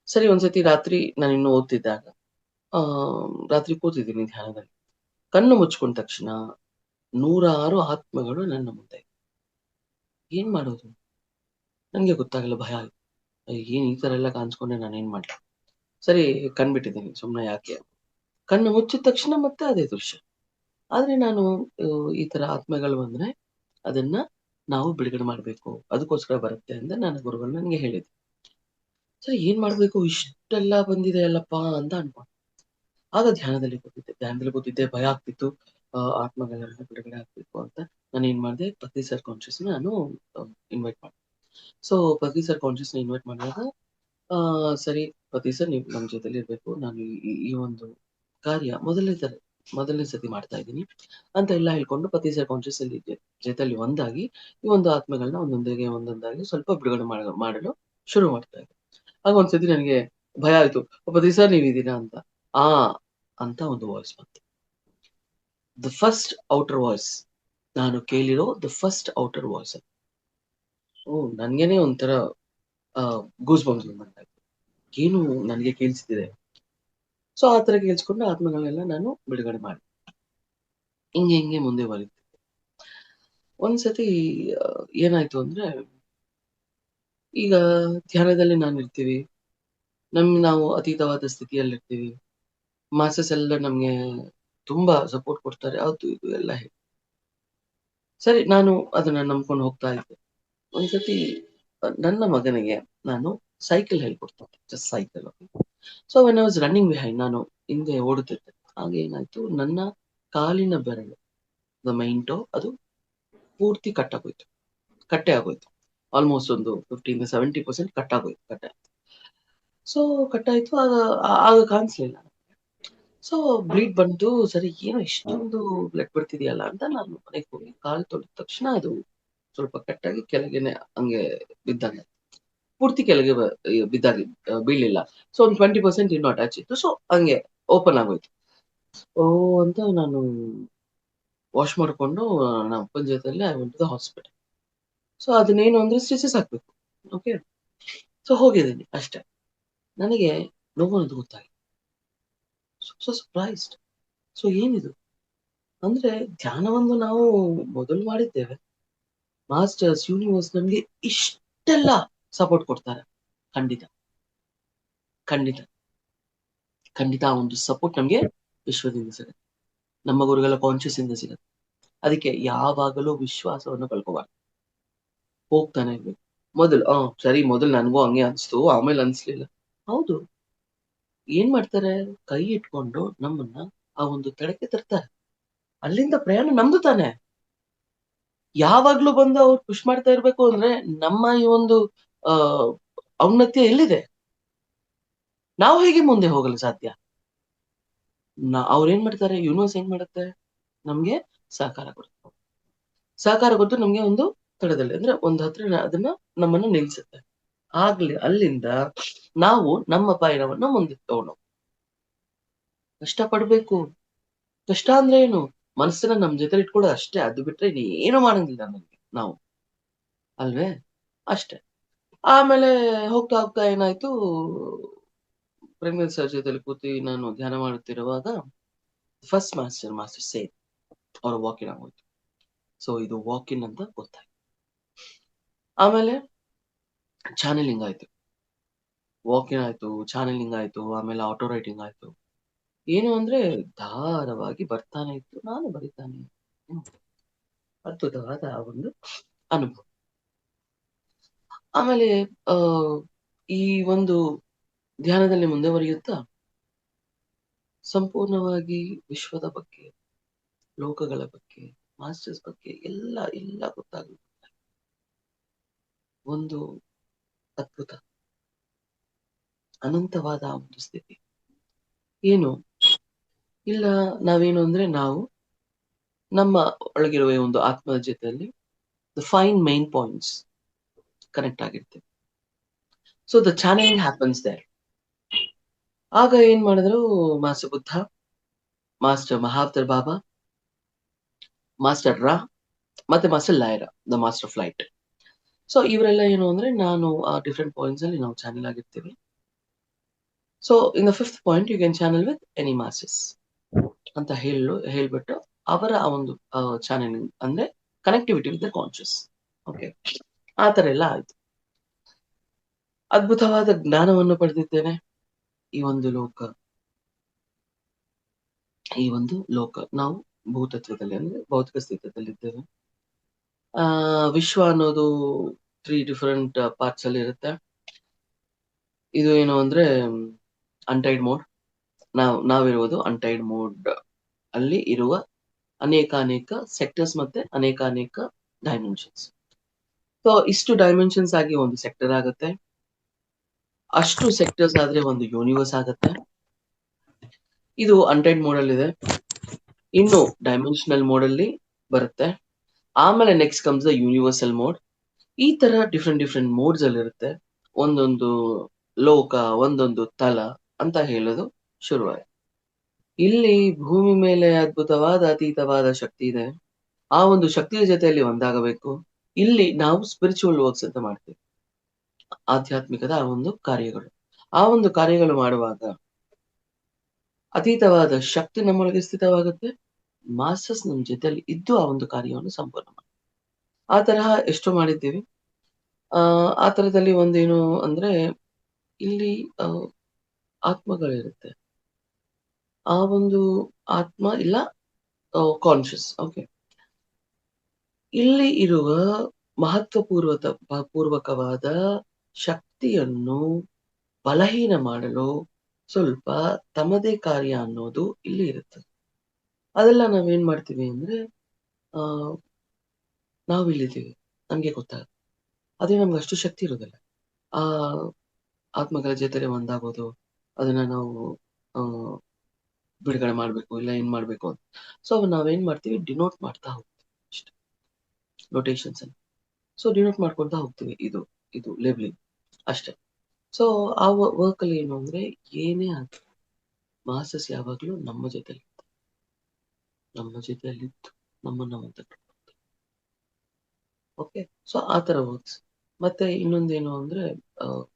ಸರಿ ಒಂದ್ಸತಿ ರಾತ್ರಿ ನಾನು ಇನ್ನು ಓದ್ತಿದ್ದಾಗ ರಾತ್ರಿ ಕೂತಿದ್ದೀನಿ ಧ್ಯಾನದಲ್ಲಿ, ಕಣ್ಣು ಮುಚ್ಕೊಂಡ ತಕ್ಷಣ 106 ಆತ್ಮಗಳು ನನ್ನ ಮುಂದೆ. ಏನ್ ಮಾಡೋದು? ನನಗೆ ಗೊತ್ತಾಗಲ್ಲ, ಭಯ ಆಯ್ತು. ಏನ್ ಈ ತರ ಎಲ್ಲ ಕಾಣಿಸ್ಕೊಂಡೆ ನಾನೇನ್ ಮಾಡ್ಲಿ? ಸರಿ, ಕಣ್ಬಿಟ್ಟಿದ್ದೀನಿ, ಸುಮ್ನೆ ಯಾಕೆ. ಕಣ್ಣು ಮುಚ್ಚಿದ ತಕ್ಷಣ ಮತ್ತೆ ಅದೇ ದೃಶ್ಯ. ಆದ್ರೆ ನಾನು ಈ ತರ ಆತ್ಮಗಳು ಬಂದ್ರೆ ಅದನ್ನ ನಾವು ಬಿಡುಗಡೆ ಮಾಡ್ಬೇಕು, ಅದಕ್ಕೋಸ್ಕರ ಬರುತ್ತೆ ಅಂತ ನನ್ನ ಗುರುಗಳು ನನಗೆ ಹೇಳಿದ್ರು. ಸರಿ, ಏನ್ ಮಾಡ್ಬೇಕು, ಇಷ್ಟೆಲ್ಲ ಬಂದಿದೆ ಅಲ್ಲಪ್ಪ ಅಂತ ಅನ್ಕೊಂಡೆ. ಆಗ ಧ್ಯಾನದಲ್ಲಿ ಕೂತಿದ್ದೆ, ಭಯ ಆಗ್ತಿತ್ತು. ಆತ್ಮಗಳೆಲ್ಲ ಬಿಡುಗಡೆ ಆಗ್ಬೇಕು ಅಂತ ನಾನು ಏನ್ ಮಾಡಿದೆ, ಪತ್ರಿ ಸರ್ ಕಾನ್ಶಿಯಸ್ ನಾನು ಇನ್ವೈಟ್ ಮಾಡಿದೆ. ಸೊ ಪತ್ರಿ ಸರ್ ಕಾನ್ಶಿಯಸ್ ಇನ್ವೈಟ್ ಮಾಡಿದಾಗ ಸರಿ ಪತಿ ಸರ್, ನೀವು ನಮ್ಮ ಜೊತೆಲಿ ಇರ್ಬೇಕು, ನಾನು ಈ ಒಂದು ಕಾರ್ಯ ಮೊದಲನೇ ಸತಿ ಮಾಡ್ತಾ ಇದ್ದೀನಿ ಅಂತ ಎಲ್ಲ ಹೇಳ್ಕೊಂಡು ಪತಿ ಸರ್ ಕಾನ್ಶಿಯಸ್ ಅಲ್ಲಿ ಜೊತೆಲಿ ಒಂದಾಗಿ ಈ ಒಂದು ಆತ್ಮಗಳನ್ನ ಒಂದೊಂದಾಗಿ ಸ್ವಲ್ಪ ಬಿಡುಗಡೆ ಮಾಡಲು ಶುರು ಮಾಡ್ತಾ ಇದ್ದೆ. ಆಗ ಒಂದ್ಸತಿ ನನಗೆ ಭಯ ಆಯ್ತು, ಪತಿ ಸರ್ ನೀವಿದ್ದೀರಾ ಅಂತ. ಆ ಅಂತ ಒಂದು ವಾಯ್ಸ್ ಬಂತು, ದ ಫಸ್ಟ್ ಔಟರ್ ವಾಯ್ಸ್. ನಾನು ಕೇಳಿರೋ ದ ಫಸ್ಟ್ ಔಟರ್ ವಾಯ್ಸ್. ನನ್ಗೇನೆ ಒಂಥರ ಗೂಸ್ ಬಂಪ್ಸ್ ಬಂದಂಗಾಯ್ತು. ಏನು ನನಗೆ ಕೇಳಿಸ್ತಿದೆ. ಸೊ ಆ ತರ ಕೇಳಿಸ್ಕೊಂಡು ಆತ್ಮಗಳನ್ನೆಲ್ಲ ನಾನು ಬಿಡುಗಡೆ ಮಾಡಿ ಹಿಂಗೆ ಮುಂದೆ ಬರೀತಿದ್ದೆ. ಒಂದ್ಸತಿ ಏನಾಯ್ತು ಅಂದ್ರೆ, ಈಗ ಧ್ಯಾನದಲ್ಲಿ ಇರ್ತೀವಿ, ನಾವು ಅತೀತವಾದ ಸ್ಥಿತಿಯಲ್ಲಿರ್ತೀವಿ. ಮಾಸಸ್ ಎಲ್ಲ ನಮ್ಗೆ ತುಂಬಾ ಸಪೋರ್ಟ್ ಕೊಡ್ತಾರೆ, ಅದು ಇದು ಎಲ್ಲ ಹೇಳಿ. ಸರಿ, ನಾನು ಅದನ್ನ ನಂಬ್ಕೊಂಡು ಹೋಗ್ತಾ ಇದ್ದೆ. ಒಂದ್ಸತಿ ನನ್ನ ಮಗನಿಗೆ ನಾನು ಸೈಕಲ್ ಹೇಳ್ಕೊಡ್ತಿದ್ದೆ, just cycle. So when I was running behind, ನಾನು ಹಿಂದೆ ಓಡುತ್ತಿದ್ದೆ. ಆಗ ಏನಾಯ್ತು, ನನ್ನ ಕಾಲಿನ ಬೆರಳು, ದ ಮೈನ್ ಟೋ, ಅದು ಪೂರ್ತಿ ಕಟ್ಟೆ ಆಗೋಯ್ತು. ಆಲ್ಮೋಸ್ಟ್ ಒಂದು 15-70% ಕಟ್ಟೆ. ಸೊ ಕಟ್ಟಾಯ್ತು. ಆಗ ಕಾಣಿಸ್ಲಿಲ್ಲ. ಸೊ ಬ್ಲೀಡ್ ಬಂತು. ಸರಿ, ಏನೋ ಇಷ್ಟೊಂದು ಬ್ಲಡ್ ಬರ್ತಿದೆಯಲ್ಲ ಅಂತ ನಾನು ಮನೆಗೆ ಹೋಗಿ ಕಾಲು ತೊಳೆದ ತಕ್ಷಣ ಅದು ಸ್ವಲ್ಪ ಕಟ್ಟಾಗಿ ಕೆಳಗೆನೆ ಹಂಗೆ ಬಿದ್ದಂಗೆ, ಪೂರ್ತಿ ಕೆಳಗೆ ಬಿದ್ದಾಗ ಬೀಳಿಲ್ಲ. ಸೊ ಒಂದು 20% ಇನ್ನೂ ಅಟ್ಯಾಚ್ ಇತ್ತು. ಸೊ ಹಂಗೆ ಓಪನ್ ಆಗೋಯ್ತು. ಅಂತ ನಾನು ವಾಶ್ ಮಾಡ್ಕೊಂಡು ನಮ್ಮ ಅಪ್ಪನ ಜೊತೆಲಿ I went to the hospital. So ಅದನ್ನೇನು ಅಂದ್ರೆ ಸ್ಟಿಚಸ್ ಹಾಕ್ಬೇಕು. ಓಕೆ, ಸೊ ಹೋಗಿದ್ದೀನಿ ಅಷ್ಟೇ. ನನಗೆ ನೋವು ಅನ್ನೋದು ಗೊತ್ತಾಗಿಲ್ಲ. So surprised. ಸೊ ಏನಿದು ಅಂದ್ರೆ, ಧ್ಯಾನವನ್ನು ನಾವು ಮೊದಲು ಮಾಡಿದ್ದೇವೆ, ಮಾಸ್ಟರ್ಸ್ ಯೂನಿವರ್ಸ್ ನಮ್ಗೆ ಇಷ್ಟೆಲ್ಲ ಸಪೋರ್ಟ್ ಕೊಡ್ತಾರೆ. ಖಂಡಿತ ಖಂಡಿತ ಖಂಡಿತ ಆ ಒಂದು ಸಪೋರ್ಟ್ ನಮ್ಗೆ ವಿಶ್ವದಿಂದ ಸಿಗುತ್ತೆ, ನಮ್ಮ ಗುರುಗಳ ಕಾನ್ಶಿಯಸ್ ಇಂದ ಸಿಗುತ್ತೆ. ಅದಕ್ಕೆ ಯಾವಾಗಲೂ ವಿಶ್ವಾಸವನ್ನು ಕಳ್ಕೋಬಾರ್ದು, ಹೋಗ್ತಾನೆ ಇರ್ಬೇಕು. ಮೊದಲು ನನಗೂ ಹಂಗೆ ಅನ್ಸ್ತು, ಆಮೇಲೆ ಅನ್ಸ್ಲಿಲ್ಲ. ಹೌದು, ಏನ್ ಮಾಡ್ತಾರೆ, ಕೈ ಇಟ್ಕೊಂಡು ನಮ್ಮನ್ನ ಆ ಒಂದು ತಡೆಗೆ ತರ್ತಾರೆ. ಅಲ್ಲಿಂದ ಪ್ರಯಾಣ ನಮ್ದು ತಾನೆ. ಯಾವಾಗ್ಲೂ ಬಂದು ಅವ್ರು ಪುಷ್ ಮಾಡ್ತಾ ಇರ್ಬೇಕು ಅಂದ್ರೆ ನಮ್ಮ ಈ ಒಂದು ಔನ್ನತ್ಯ ಎಲ್ಲಿದೆ? ನಾವು ಹೇಗೆ ಮುಂದೆ ಹೋಗಲು ಸಾಧ್ಯ? ಅವ್ರೇನ್ ಮಾಡ್ತಾರೆ, ಯೂನಿವರ್ಸ್ ಏನ್ ಮಾಡುತ್ತೆ, ನಮ್ಗೆ ಸಹಕಾರ ಕೊಟ್ಟು ನಮ್ಗೆ ಒಂದು ತಡದಲ್ಲಿ, ಅಂದ್ರೆ ಒಂದು ಹತ್ರ ಅದನ್ನ ನಮ್ಮನ್ನ ನಿಲ್ಸುತ್ತೆ. ಅಲ್ಲಿಂದ ನಾವು ನಮ್ಮ ಪಯಣವನ್ನ ಮುಂದೆ ತಗೊಂಡು ಕಷ್ಟ ಪಡ್ಬೇಕು. ಕಷ್ಟ ಅಂದ್ರೆ ಏನು, ಮನಸ್ಸನ್ನ ನಮ್ ಜೊತೆ ಇಟ್ಕೊಳ್ಳೋದು ಅಷ್ಟೇ. ಅದು ಬಿಟ್ರೆ ಏನು ಮಾಡಂಗಿಲ್ಲ ನಮ್ಗೆ ನಾವು, ಅಲ್ವೇ? ಅಷ್ಟೇ. ಆಮೇಲೆ ಹೋಗ್ತಾ ಹೋಗ್ತಾ ಏನಾಯ್ತು, ಪ್ರೇಮ್ನಾಥ್ ಸರ್ ಜೊತೆಲಿ ಕೂತಿ ನಾನು ಧ್ಯಾನ ಮಾಡುತ್ತಿರುವಾಗ ಫಸ್ಟ್ ಮಾಸ್ಟರ್ ಸೇಮ್ ಅವ್ರ ವಾಕಿನ್ ಆಗೋಯ್ತು. ಸೊ ಇದು ವಾಕಿನ್ ಅಂತ ಗೊತ್ತಾಯ್ತು. ಆಮೇಲೆ ಚಾನೆಲಿಂಗ್ ಆಯ್ತು, ವಾಕಿನ್ ಆಯ್ತು, ಚಾನೆಲಿಂಗ್ ಆಯ್ತು, ಆಮೇಲೆ ಆಟೋ ರೈಟಿಂಗ್ ಆಯ್ತು. ಏನು ಅಂದ್ರೆ ಧಾರವಾಗಿ ಬರ್ತಾನೆ ಇತ್ತು, ನಾನು ಬರಿತಾನೆ. ಅದ್ಭುತವಾದ ಒಂದು ಅನುಭವ. ಆಮೇಲೆ ಈ ಒಂದು ಧ್ಯಾನದಲ್ಲಿ ಮುಂದುವರಿಯುತ್ತಾ ಸಂಪೂರ್ಣವಾಗಿ ವಿಶ್ವದ ಬಗ್ಗೆ, ಲೋಕಗಳ ಬಗ್ಗೆ, ಮಾಸ್ಟರ್ಸ್ ಬಗ್ಗೆ ಎಲ್ಲ ಗೊತ್ತಾಗುತ್ತೆ. ಒಂದು ಅದ್ಭುತ, ಅನಂತವಾದ ಒಂದು ಸ್ಥಿತಿ. ಏನು ಇಲ್ಲ, ನಾವೇನು ಅಂದ್ರೆ ನಾವು ನಮ್ಮ ಒಳಗಿರುವ ಒಂದು ಆತ್ಮದ ಜೊತೆಯಲ್ಲಿ the fine mine points connect ಆಗಿರ್ತೇವೆ. So the channeling happens there. ಆಗ ಏನ್ ಮಾಡಿದ್ರು, master Buddha, master Mahavatar Baba, master Ra, ಮತ್ತೆ master Lyra, the master flight. So ಇವರೆಲ್ಲ ಏನು ಅಂದ್ರೆ, ನಾನು ಆ ಡಿಫ್ರೆಂಟ್ ಪಾಯಿಂಟ್ಸ್ ಅಲ್ಲಿ ನಾವು ಚಾನೆಲ್ ಆಗಿರ್ತೀವಿ. So in the 5th point you can channel with any masses ಅಂತ ಹೇಳ್ಬಿಟ್ಟು ಅವರ ಆ ಒಂದು ಚಾನೆಲಿಂಗ್ ಅಂದ್ರೆ connectivity with the conscious. Okay, ಆ ತರ ಎಲ್ಲ ಆಯ್ತು. ಅದ್ಭುತವಾದ ಜ್ಞಾನವನ್ನು ಪಡೆದಿದ್ದೇನೆ. ಈ ಒಂದು ಲೋಕ ನಾವು ಭೂತತ್ವದಲ್ಲಿ ಅಂದ್ರೆ ಭೌತಿಕ ಸ್ಥಿತದಲ್ಲಿದ್ದೇವೆ. ವಿಶ್ವ ಅನ್ನೋದು 3 ಡಿಫರೆಂಟ್ ಪಾರ್ಟ್ಸ್ ಅಲ್ಲಿ ಇರುತ್ತೆ. ಇದು ಏನು ಅಂದ್ರೆ ಅನ್ಟೈಡ್ ಮೋಡ್. ನಾವಿರುವುದು ಅನ್ಟೈಡ್ ಮೋಡ್ ಅಲ್ಲಿ ಇರುವ ಅನೇಕ ಸೆಕ್ಟರ್ಸ್ ಮತ್ತೆ ಅನೇಕ ಡೈಮೆನ್ಷನ್ಸ್. ಸೊ ಇಷ್ಟು ಡೈಮೆನ್ಷನ್ಸ್ ಆಗಿ ಒಂದು ಸೆಕ್ಟರ್ ಆಗುತ್ತೆ. ಅಷ್ಟು ಸೆಕ್ಟರ್ಸ್ ಆದ್ರೆ ಒಂದು ಯೂನಿವರ್ಸ್ ಆಗುತ್ತೆ. ಇದು ಅನ್ಟೈಡ್ ಮೋಡ್ ಅಲ್ಲಿ ಇದೆ. ಇನ್ನು ಡೈಮೆನ್ಷನಲ್ ಮೋಡ್ ಅಲ್ಲಿ ಬರುತ್ತೆ. ಆಮೇಲೆ next comes the universal mode. ಈ ತರ ಡಿಫ್ರೆಂಟ್ ಮೋಡ್ಸ್ ಅಲ್ಲಿ ಇರುತ್ತೆ. ಒಂದೊಂದು ಲೋಕ, ಒಂದೊಂದು ತಲ ಅಂತ ಹೇಳೋದು ಶುರುವಾಯಿತು. ಇಲ್ಲಿ ಭೂಮಿ ಮೇಲೆ ಅದ್ಭುತವಾದ ಅತೀತವಾದ ಶಕ್ತಿ ಇದೆ. ಆ ಒಂದು ಶಕ್ತಿಯ ಜೊತೆಯಲ್ಲಿ ಒಂದಾಗಬೇಕು. ಇಲ್ಲಿ ನಾವು ಸ್ಪಿರಿಚುವಲ್ ವರ್ಕ್ಸ್ ಅಂತ ಮಾಡ್ತೀವಿ, ಆಧ್ಯಾತ್ಮಿಕದ ಆ ಒಂದು ಕಾರ್ಯಗಳು. ಆ ಒಂದು ಕಾರ್ಯಗಳು ಮಾಡುವಾಗ ಅತೀತವಾದ ಶಕ್ತಿ ನಮ್ಮೊಳಗೆ ಸ್ಥಿತವಾಗುತ್ತೆ. ಮಾಸ್ಟರ್ಸ್ ನಮ್ಮ ಜೊತೆಯಲ್ಲಿ ಇದ್ದು ಆ ಒಂದು ಕಾರ್ಯವನ್ನು ಸಂಪೂರ್ಣ ಮಾಡಿ. ಆ ತರಹ ಎಷ್ಟೋ ಮಾಡಿದ್ದೀವಿ. ಆ ತರದಲ್ಲಿ ಒಂದೇನು ಅಂದ್ರೆ ಇಲ್ಲಿ ಆತ್ಮಗಳಿರುತ್ತೆ. ಆ ಒಂದು ಆತ್ಮ ಇಲ್ಲ ಕಾನ್ಶಿಯಸ್. ಓಕೆ, ಇಲ್ಲಿ ಇರುವ ಪೂರ್ವಕವಾದ ಶಕ್ತಿಯನ್ನು ಬಲಹೀನ ಮಾಡಲು ಸ್ವಲ್ಪ ತಮ್ಮದೇ ಕಾರ್ಯ ಅನ್ನೋದು ಇಲ್ಲಿ ಇರುತ್ತೆ. ಅದೆಲ್ಲ ನಾವೇನ್ ಮಾಡ್ತೀವಿ ಅಂದ್ರೆ ನಾವಿಲ್ಲಿದ್ದೀವಿ, ನಮ್ಗೆ ಗೊತ್ತಾಗುತ್ತೆ. ಅದೇ ನಮ್ಗೆ ಅಷ್ಟು ಶಕ್ತಿ ಇರೋದಿಲ್ಲ ಆ ಆತ್ಮಗಳ ಜೊತೆ ಒಂದಾಗೋದು, ಅದನ್ನ ನಾವು ಬಿಡುಗಡೆ ಮಾಡ್ಬೇಕು ಇಲ್ಲ ಏನ್ ಮಾಡ್ಬೇಕು ಅಂತ. ಸೊ ನಾವೇನ್ ಮಾಡ್ತೀವಿ, ಡಿನೋಟ್ ಮಾಡ್ತಾ ಹೋಗ್ತೀವಿ ಅಷ್ಟೇ, ನೊಟೇಷನ್ಸ್ ಅಲ್ಲಿ. ಸೊ ಡಿನೋಟ್ ಮಾಡ್ಕೊಳ್ತಾ ಹೋಗ್ತೀವಿ, ಇದು ಲೇಬ್ಲಿಂಗ್ ಅಷ್ಟೇ. ಸೊ ಆ ವರ್ಕ್ ಅಲ್ಲಿ ಏನು ಅಂದ್ರೆ ಏನೇ ಆಗ್ಲಿ ಮಾಸ್ಟರ್ಸ್ ಯಾವಾಗ್ಲೂ ನಮ್ಮ ಜೊತೆಲಿದ್ದು ನಮ್ಮನ್ನ ಒಂದು ಓಕೆ. ಸೊ ಆ ತರ ವರ್ಕ್ಸ್. ಮತ್ತೆ ಇನ್ನೊಂದೇನು ಅಂದ್ರೆ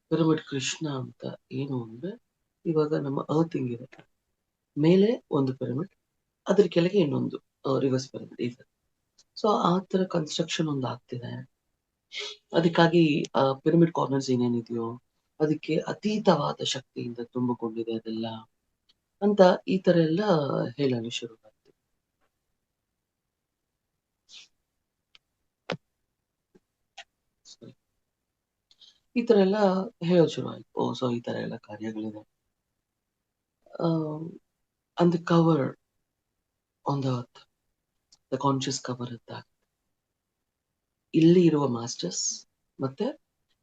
ಪಿರಮಿಡ್ ಕೃಷ್ಣ ಅಂತ ಏನು ಅಂದ್ರೆ, ಇವಾಗ ನಮ್ಮ ಅರ್ತ್ ಹಿಂಗಿದೆ, ಮೇಲೆ ಒಂದು ಪಿರಮಿಡ್, ಅದ್ರ ಕೆಳಗೆ ಇನ್ನೊಂದು ರಿವರ್ಸ್ ಪಿರಮಿಡ್ ಇದೆ. ಸೊ ಆ ತರ ಕನ್ಸ್ಟ್ರಕ್ಷನ್ ಒಂದು ಆಗ್ತಿದೆ. ಅದಕ್ಕಾಗಿ ಪಿರಮಿಡ್ ಕಾರ್ನರ್ಸ್ ಏನೇನಿದೆಯೋ ಅದಕ್ಕೆ ಅತೀತವಾದ ಶಕ್ತಿಯಿಂದ ತುಂಬಿಕೊಂಡಿದೆ ಅದೆಲ್ಲ ಅಂತ ಈ ತರ ಎಲ್ಲ ಹೇಳಲು ಶುರು ಮಾಡ್ತೀವಿ. ಈ ತರ ಎಲ್ಲ ಹೇಳೋದು ಶುರು ಆಯ್ತು. ಸೊ ಈ ತರ ಎಲ್ಲ ಕಾರ್ಯಗಳಿದೆ. And the cover on the earth, the conscious cover ಅಂತ ಇಲ್ಲಿ ಇರುವ ಮಾಸ್ಟರ್ಸ್ ಮತ್ತೆ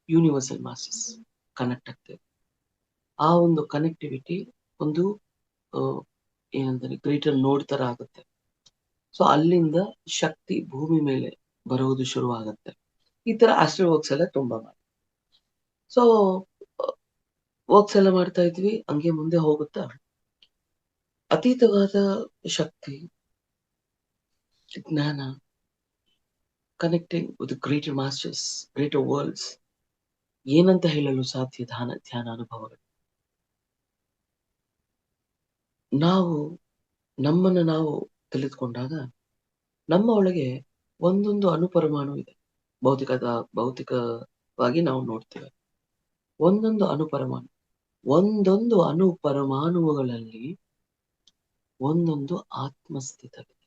ಯೂನಿವರ್ಸಲ್ ಮಾಸ್ಟರ್ಸ್ ಕನೆಕ್ಟ್ ಆಗ್ತೇವೆ. ಆ ಒಂದು ಕನೆಕ್ಟಿವಿಟಿ ಒಂದು ಏನಂತಾರೆ ಗ್ರೇಟರ್ ನೋಡ್ ತರ ಆಗುತ್ತೆ. ಸೊ ಅಲ್ಲಿಂದ ಶಕ್ತಿ ಭೂಮಿ ಮೇಲೆ ಬರುವುದು ಶುರು ಆಗುತ್ತೆ. ಈ ತರ ಆಸ್ಟ್ರಲ್ ವರ್ಕ್ಸ್ ಎಲ್ಲ ತುಂಬಾ ಮಾಡಿ. ಸೊ ವರ್ಕ್ಸ್ ಎಲ್ಲ ಮಾಡ್ತಾ ಇದ್ವಿ, ಹಂಗೆ ಮುಂದೆ ಹೋಗುತ್ತಾ ಅತೀತವಾದ ಶಕ್ತಿ, ಜ್ಞಾನ, connecting with greater masters, greater worlds, ಏನಂತ ಹೇಳಲು ಸಾಧ್ಯ ಧ್ಯಾನ ಅನುಭವಗಳು. ನಾವು ನಮ್ಮನ್ನು ನಾವು ತಿಳಿದುಕೊಂಡಾಗ ನಮ್ಮ ಒಳಗೆ ಒಂದೊಂದು ಅಣುಪರಮಾಣು ಇದೆ. ಭೌತಿಕವಾಗಿ ನಾವು ನೋಡ್ತೇವೆ ಒಂದೊಂದು ಅಣುಪರಮಾಣುಗಳಲ್ಲಿ ಒಂದೊಂದು ಆತ್ಮಸ್ಥಿತವಿದೆ.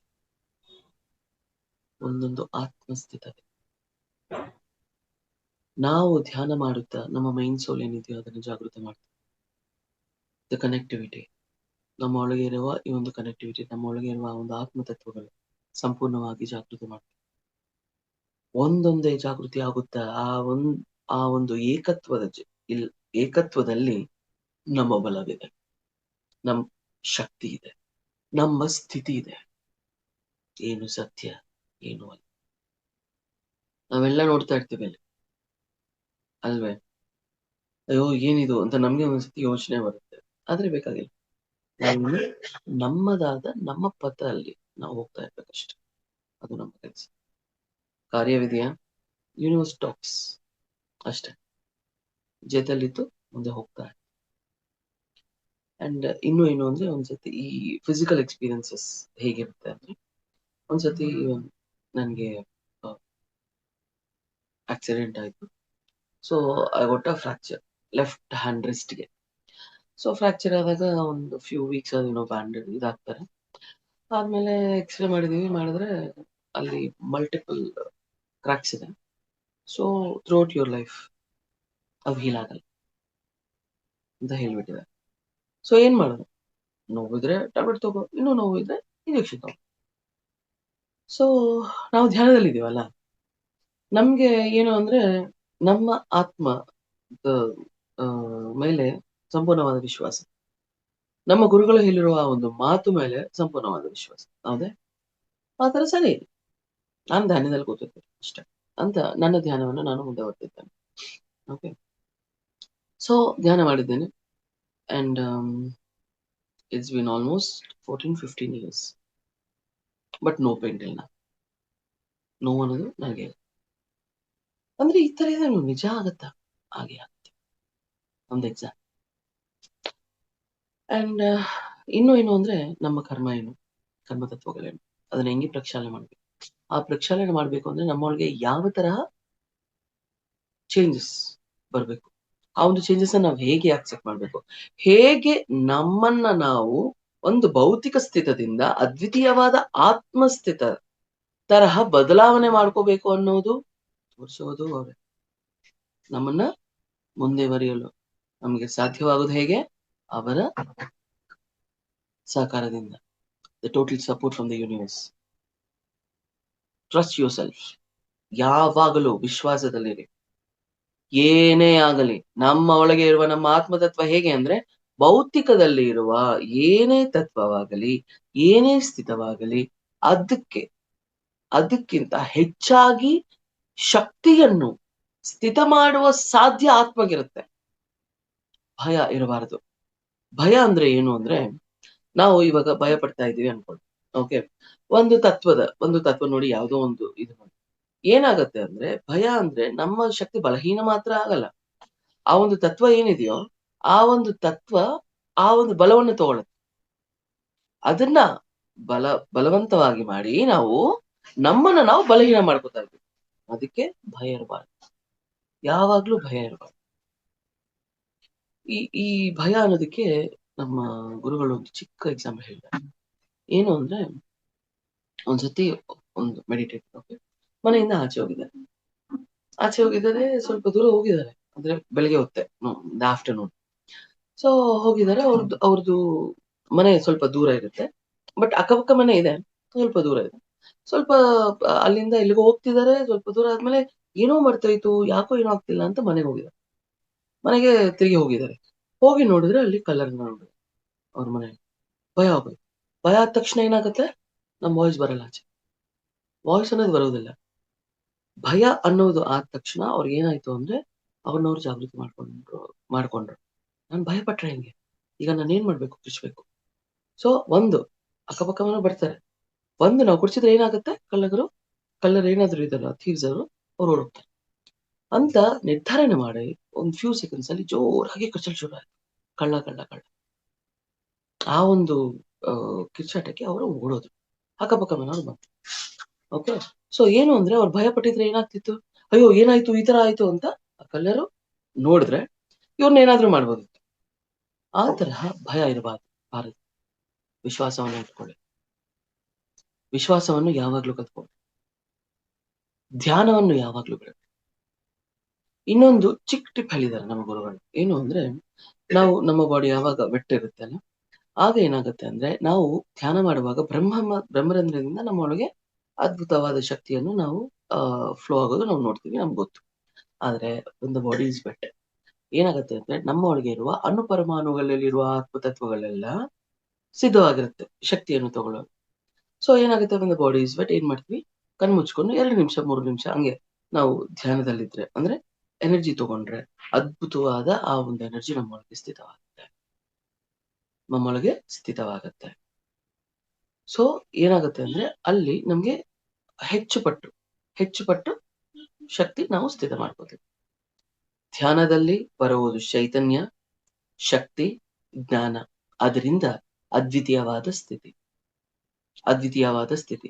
ನಾವು ಧ್ಯಾನ ಮಾಡುತ್ತಾ ನಮ್ಮ ಮೈಂಡ್ ಸೋಲ್ ಏನಿದೆಯೋ ಅದನ್ನು ಜಾಗೃತ ಮಾಡ್ತೀವಿ. ದ ಕನೆಕ್ಟಿವಿಟಿ, ನಮ್ಮ ಒಳಗೆ ಇರುವ ಈ ಒಂದು ಕನೆಕ್ಟಿವಿಟಿ, ನಮ್ಮ ಒಳಗೆ ಇರುವ ಒಂದು ಆತ್ಮತತ್ವಗಳು ಸಂಪೂರ್ಣವಾಗಿ ಜಾಗೃತಿ ಮಾಡ್ತೀವಿ. ಒಂದೊಂದೇ ಜಾಗೃತಿ ಆಗುತ್ತಾ ಆ ಒಂದು ಏಕತ್ವದಲ್ಲಿ ನಮ್ಮ ಬಲವಿದೆ, ನಮ್ಮ ಶಕ್ತಿ ಇದೆ, ನಮ್ಮ ಸ್ಥಿತಿ ಇದೆ. ಏನು ಸತ್ಯ ಏನು ಅಲ್ಲ ನಾವೆಲ್ಲ ನೋಡ್ತಾ ಇರ್ತೀವಿ ಅಲ್ಲಿ, ಅಲ್ವೇ? ಅಯ್ಯೋ ಏನಿದು ಅಂತ ನಮ್ಗೆ ಒಂದ್ಸತಿ ಯೋಚನೆ ಬರುತ್ತೆ. ಆದ್ರೆ ಬೇಕಾಗಿಲ್ಲ, ನಾವು ನಮ್ಮದಾದ ನಮ್ಮ ಪಥದಲ್ಲಿ ನಾವು ಹೋಗ್ತಾ ಇರ್ಬೇಕಷ್ಟೆ. ಅದು ನಮ್ಮ ಕೆಲಸ. ಕಾರ್ಯವಿದೆಯಾ, ಯೂನಿವರ್ಸ್ ಟಾಕ್ಸ್ ಅಷ್ಟೇ, ಜೊತೆಲಿದ್ದು ಮುಂದೆ ಹೋಗ್ತಾ. ಅಂಡ್ ಇನ್ನು ಏನು ಅಂದ್ರೆ ಒಂದ್ಸತಿ ಈ ಫಿಸಿಕಲ್ ಎಕ್ಸ್ಪೀರಿಯನ್ಸಸ್ ಹೇಗಿರುತ್ತೆ ಅಂದ್ರೆ, ಒಂದ್ಸತಿ ನನ್ಗೆ ಆಕ್ಸಿಡೆಂಟ್ ಆಯ್ತು. So I got a fracture. Left hand ರಿಸ್ಟ್ಗೆ. ಸೊ ಫ್ರಾಕ್ಚರ್ ಆದಾಗ ಒಂದು ಫ್ಯೂ ವೀಕ್ಸ್ ಅದೇನೋ ಬ್ಯಾಂಡೇಜ್ ಇದಾಗ್ತಾರೆ. ಆದ್ಮೇಲೆ ಎಕ್ಸ್ರೇ ಮಾಡಿದ್ರೆ ಅಲ್ಲಿ ಮಲ್ಟಿಪಲ್ ಕ್ರಾಕ್ಸ್ ಇದೆ. ಸೊ ಥ್ರೂಔಟ್ ಯುವರ್ ಲೈಫ್ ಅವು ಹೀಲ್ ಆಗಲ್ಲ ಅಂತ ಹೇಳ್ಬಿಟ್ಟಿದೆ. ಸೊ ಏನ್ ಮಾಡೋದು? ನೋವಿದ್ರೆ ಟ್ಯಾಬ್ಲೆಟ್ ತಗೋ, ಇನ್ನೂ ನೋವಿದ್ರೆ ಇಂಜೆಕ್ಷನ್ ತಗೋ. ಸೊ ನಾವು ಧ್ಯಾನದಲ್ಲಿದ್ದೀವಲ್ಲ, ನಮ್ಗೆ ಏನು ಅಂದ್ರೆ ನಮ್ಮ ಆತ್ಮ ಮೇಲೆ ಸಂಪೂರ್ಣವಾದ ವಿಶ್ವಾಸ, ನಮ್ಮ ಗುರುಗಳು ಹೇಳಿರುವ ಆ ಒಂದು ಮಾತು ಮೇಲೆ ಸಂಪೂರ್ಣವಾದ ವಿಶ್ವಾಸ. ಹೌದೇ? ಆ ತರ ಸರಿ, ನಾನು ಧ್ಯಾನದಲ್ಲಿ ಕೂತಿರ್ತೇನೆ ಅಷ್ಟೇ ಅಂತ ನನ್ನ ಧ್ಯಾನವನ್ನು ನಾನು ಮುಂದುವರೆದಿದ್ದೇನೆ. ಓಕೆ, ಸೊ ಧ್ಯಾನ ಮಾಡಿದ್ದೇನೆ and it's been almost 14-15 years, but no pain till now. ನೋವು ಅನ್ನೋದು ನನಗೆ ಅಂದ್ರೆ ಈ ತರ ಇದೆ, ನಿಜ ಆಗತ್ತಾ? ಹಾಗೆ ಆಗುತ್ತೆ. ಒಂದು ಎಕ್ಸಾಮ್. ಅಂಡ್ ಇನ್ನು ಏನು ಅಂದ್ರೆ ನಮ್ಮ ಕರ್ಮ ಏನು, ಕರ್ಮ ತತ್ವಗಳೇನು, ಅದನ್ನ ಹೆಂಗೆ ಪ್ರಕ್ಷಾಳನೆ ಮಾಡ್ಬೇಕು. ಆ ಪ್ರಕ್ಷಾಳನೆ ಮಾಡ್ಬೇಕು ಅಂದ್ರೆ ನಮ್ಮೊಳಗೆ ಯಾವ ತರಹ ಚೇಂಜಸ್ ಬರ್ಬೇಕು, ಆ ಒಂದು ಚೇಂಜಸ್ ನಾವು ಹೇಗೆ ಆಕ್ಸೆಪ್ಟ್ ಮಾಡ್ಬೇಕು, ಹೇಗೆ ನಮ್ಮನ್ನ ನಾವು ಒಂದು ಭೌತಿಕ ಸ್ಥಿತದಿಂದ ಅದ್ವಿತೀಯವಾದ ಆತ್ಮಸ್ಥಿತ ತರಹ ಬದಲಾವಣೆ ಮಾಡ್ಕೋಬೇಕು ಅನ್ನೋದು ತೋರಿಸೋದು ಅವರೇ. ನಮ್ಮನ್ನ ಮುಂದೆ ಬರೆಯಲು ನಮಗೆ ಸಾಧ್ಯವಾಗೋದು ಹೇಗೆ? ಅವರ ಸಹಕಾರದಿಂದ. The total support from the universe. Trust your self. ಯಾವಾಗಲೂ ವಿಶ್ವಾಸದಲ್ಲಿರಿ. ಏನೇ ಆಗಲಿ, ನಮ್ಮ ಒಳಗೆ ಇರುವ ನಮ್ಮ ಆತ್ಮತತ್ವ ಹೇಗೆ ಅಂದ್ರೆ, ಭೌತಿಕದಲ್ಲಿ ಇರುವ ಏನೇ ತತ್ವವಾಗಲಿ, ಏನೇ ಸ್ಥಿತವಾಗಲಿ, ಅದಕ್ಕಿಂತ ಹೆಚ್ಚಾಗಿ ಶಕ್ತಿಯನ್ನು ಸ್ಥಿತ ಮಾಡುವ ಸಾಧ್ಯ ಆತ್ಮಗಿರುತ್ತೆ. ಭಯ ಇರಬಾರದು. ಭಯ ಅಂದ್ರೆ ಏನು ಅಂದ್ರೆ, ನಾವು ಇವಾಗ ಭಯ ಪಡ್ತಾ ಇದೀವಿ ಅನ್ಕೊಳ್ಳಿ. ಓಕೆ, ಒಂದು ತತ್ವ ನೋಡಿ, ಯಾವುದೋ ಒಂದು ಇದು ನೋಡಿ ಏನಾಗತ್ತೆ ಅಂದ್ರೆ, ಭಯ ಅಂದ್ರೆ ನಮ್ಮ ಶಕ್ತಿ ಬಲಹೀನ ಮಾತ್ರ ಆಗಲ್ಲ. ಆ ಒಂದು ತತ್ವ ಏನಿದೆಯೋ, ಆ ಒಂದು ತತ್ವ ಆ ಒಂದು ಬಲವನ್ನು ತಗೊಳುತ್ತೆ. ಅದನ್ನ ಬಲವಂತವಾಗಿ ಮಾಡಿ ನಮ್ಮನ್ನ ನಾವು ಬಲಹೀನ ಮಾಡ್ಕೊತಾ ಇದ್ವಿ. ಅದಕ್ಕೆ ಭಯ ಇರಬಾರ್ದು, ಯಾವಾಗ್ಲೂ ಭಯ ಇರಬಾರ್ದು. ಈ ಭಯ ಅನ್ನೋದಕ್ಕೆ ನಮ್ಮ ಗುರುಗಳು ಒಂದು ಚಿಕ್ಕ ಎಕ್ಸಾಂಪಲ್ ಹೇಳ್ತಾರೆ. ಏನು ಅಂದ್ರೆ, ಒಂದ್ಸತಿ ಒಂದು ಮೆಡಿಟೇಟ್ ಮನೆಯಿಂದ ಆಚೆ ಹೋಗಿದ್ದಾರೆ, ಸ್ವಲ್ಪ ದೂರ ಹೋಗಿದ್ದಾರೆ, ಅಂದ್ರೆ ಬೆಳಿಗ್ಗೆ ಹೊತ್ತೆ, ಆಫ್ಟರ್ನೂನ್. ಸೊ ಹೋಗಿದ್ದಾರೆ, ಅವ್ರದ್ದು ಮನೆ ಸ್ವಲ್ಪ ದೂರ ಇರುತ್ತೆ, ಬಟ್ ಅಕ್ಕಪಕ್ಕ ಮನೆ ಇದೆ, ಸ್ವಲ್ಪ ದೂರ ಇದೆ. ಸ್ವಲ್ಪ ಅಲ್ಲಿಂದ ಇಲ್ಲಿಗೆ ಹೋಗ್ತಿದ್ದಾರೆ. ಸ್ವಲ್ಪ ದೂರ ಆದ್ಮೇಲೆ ಏನೋ ಮರ್ತೋಯ್ತು, ಯಾಕೋ ಏನೋ ಆಗ್ತಿಲ್ಲ ಅಂತ ಮನೆಗೆ ಹೋಗಿದ್ದಾರೆ. ಮನೆಗೆ ತಿರುಗಿ ಹೋಗಿದ್ದಾರೆ. ಹೋಗಿ ನೋಡಿದ್ರೆ ಅಲ್ಲಿ ಕಲರ್ ನೋಡಿದ್ರು ಅವ್ರ ಮನೆಯಲ್ಲಿ. ಭಯ ಆಗೋಯ್ತು. ಭಯ ಆದ ತಕ್ಷಣ ಏನಾಗುತ್ತೆ, ನಮ್ಮ ವಾಯ್ಸ್ ಬರಲ್ಲ ಆಚೆ. ವಾಯ್ಸ್ ಅನ್ನೋದು ಬರೋದಿಲ್ಲ. ಭಯ ಅನ್ನೋದು ಆದ ತಕ್ಷಣ ಅವ್ರಿಗೆ ಏನಾಯ್ತು ಅಂದ್ರೆ, ಅವ್ರನ್ನವ್ರು ಜಾಗೃತಿ ಮಾಡ್ಕೊಂಡ್ರು. ನಾನು ಭಯ ಪಟ್ರೆ ಹೆಂಗೆ, ಈಗ ನಾನು ಏನ್ ಮಾಡ್ಬೇಕು, ಕುಡಿಸ್ಬೇಕು. ಸೊ ಅಕ್ಕಪಕ್ಕ ಮನೆ ಬರ್ತಾರೆ. ನಾವು ಕುಡಿಸಿದ್ರೆ ಏನಾಗುತ್ತೆ, ಕಳ್ಳರು ಏನಾದ್ರು ಇದಲ್ಲ, ಥೀವ್ಸ್ ಅವ್ರು ಓಡೋಗ್ತಾರೆ ಅಂತ ನಿರ್ಧಾರಣೆ ಮಾಡಿ ಒಂದು ಫ್ಯೂ ಸೆಕೆಂಡ್ಸ್ ಅಲ್ಲಿ ಜೋರಾಗಿ ಕಚ್ಚಲ್ ಶುರು ಆಯ್ತು. ಕಳ್ಳ ಕಳ್ಳ ಕಳ್ಳ. ಆ ಒಂದು ಕಿರ್ಚಾಟಕ್ಕೆ ಅವರು ಓಡೋದು. ಅಕ್ಕಪಕ್ಕ ಮನೆಯವ್ರು ಬಂತು. ಓಕೆ, ಸೊ ಏನು ಅಂದ್ರೆ, ಅವ್ರು ಭಯ ಪಟ್ಟಿದ್ರೆ ಏನಾಗ್ತಿತ್ತು, ಅಯ್ಯೋ ಏನಾಯ್ತು, ಈ ತರ ಆಯ್ತು ಅಂತ ಕಳ್ಳರು ನೋಡಿದ್ರೆ ಇವ್ರನ್ನ ಏನಾದ್ರೂ ಮಾಡ್ಬೋದಿತ್ತು. ಆ ತರಹ ಭಯ ಇರಬಾರದು. ವಿಶ್ವಾಸವನ್ನು ಇಟ್ಕೊಳ್ಳಿ. ವಿಶ್ವಾಸವನ್ನು ಯಾವಾಗ್ಲೂ ಕತ್ಕೊಳ್ಳಿ. ಧ್ಯಾನವನ್ನು ಯಾವಾಗ್ಲೂ ಬಿಡಬೇಕು. ಇನ್ನೊಂದು ಚಿಕ್ಕ ಟಿಪ್ ಹೇಳಿದ್ದಾರೆ ನಮ್ಮ ಗುರುಗಳು. ಏನು ಅಂದ್ರೆ, ನಾವು ನಮ್ಮ ಬಾಡಿ ಯಾವಾಗ ವೆಟ್ ಇರುತ್ತೆ ಅಲ್ಲ, ಆಗ ಏನಾಗುತ್ತೆ ಅಂದ್ರೆ, ನಾವು ಧ್ಯಾನ ಮಾಡುವಾಗ ಬ್ರಹ್ಮರಂಧ್ರದಿಂದ ನಮ್ಮ ಒಳಗೆ ಅದ್ಭುತವಾದ ಶಕ್ತಿಯನ್ನು ನಾವು ಫ್ಲೋ ಆಗೋದು ನಾವು ನೋಡ್ತೀವಿ, ನಮ್ಗೆ ಗೊತ್ತು. ಆದ್ರೆ ಒಂದು ಬಾಡಿ ಇಸ್ ವೆಟ್, ಏನಾಗುತ್ತೆ ಅಂದ್ರೆ, ನಮ್ಮ ಒಳಗೆ ಇರುವ ಅಣುಪರಮಾಣುಗಳಲ್ಲಿರುವ ಆತ್ಮತತ್ವಗಳೆಲ್ಲ ಸಿದ್ಧವಾಗಿರುತ್ತೆ ಶಕ್ತಿಯನ್ನು ತಗೊಳ್ಳೋದು. ಸೊ ಏನಾಗುತ್ತೆ, ಒಂದು ಬಾಡಿ ಇಸ್ ವೆಟ್, ಏನ್ ಮಾಡ್ತೀವಿ, ಕಣ್ ಮುಚ್ಕೊಂಡು 2 ನಿಮಿಷ 3 ನಿಮಿಷ ಹಂಗೆ ನಾವು ಧ್ಯಾನದಲ್ಲಿದ್ರೆ, ಅಂದ್ರೆ ಎನರ್ಜಿ ತಗೊಂಡ್ರೆ, ಅದ್ಭುತವಾದ ಆ ಒಂದು ಎನರ್ಜಿ ನಮ್ಮೊಳಗೆ ಸ್ಥಿತವಾಗುತ್ತೆ. ಸೊ ಏನಾಗುತ್ತೆ ಅಂದ್ರೆ, ಅಲ್ಲಿ ನಮ್ಗೆ ಹೆಚ್ಚು ಪಟ್ಟು ಶಕ್ತಿ ನಾವು ಸ್ಥಿತ ಮಾಡ್ಕೋತೀವಿ. ಧ್ಯಾನದಲ್ಲಿ ಬರುವುದು ಚೈತನ್ಯ, ಶಕ್ತಿ, ಜ್ಞಾನ. ಅದರಿಂದ ಅದ್ವಿತೀಯವಾದ ಸ್ಥಿತಿ.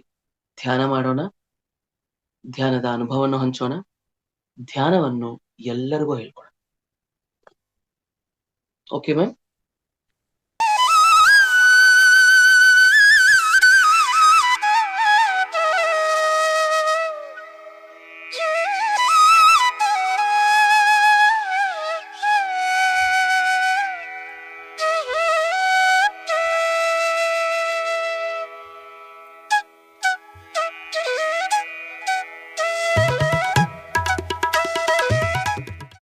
ಧ್ಯಾನ ಮಾಡೋಣ, ಧ್ಯಾನದ ಅನುಭವವನ್ನು ಹಂಚೋಣ, ಧ್ಯಾನವನ್ನು ಎಲ್ಲರಿಗೂ ಹೇಳ್ಕೊಡೋಣ. Okay ma'am.